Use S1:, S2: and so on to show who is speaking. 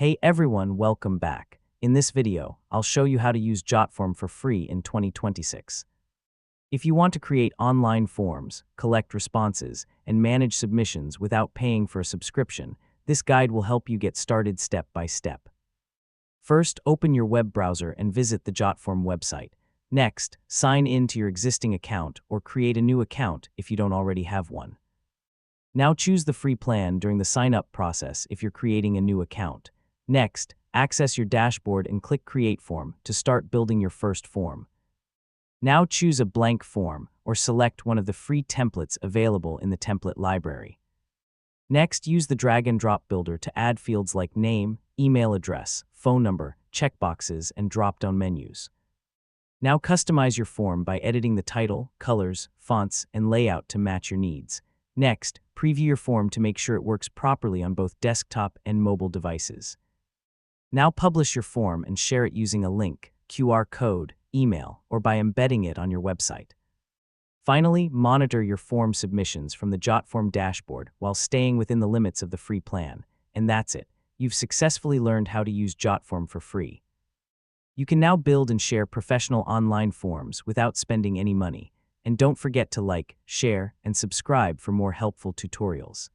S1: Hey everyone, welcome back. In this video, I'll show you how to use Jotform for free in 2026. If you want to create online forms, collect responses, and manage submissions without paying for a subscription, this guide will help you get started step by step. First, open your web browser and visit the Jotform website. Next, sign in to your existing account or create a new account if you don't already have one. Now choose the free plan during the sign-up process if you're creating a new account. Next, access your dashboard and click Create Form to start building your first form. Now choose a blank form or select one of the free templates available in the template library. Next, use the drag and drop builder to add fields like name, email address, phone number, checkboxes, and drop-down menus. Now customize your form by editing the title, colors, fonts, and layout to match your needs. Next, preview your form to make sure it works properly on both desktop and mobile devices. Now publish your form and share it using a link, QR code, email, or by embedding it on your website. Finally, monitor your form submissions from the Jotform dashboard while staying within the limits of the free plan. And that's it. You've successfully learned how to use Jotform for free. You can now build and share professional online forms without spending any money. And don't forget to like, share, and subscribe for more helpful tutorials.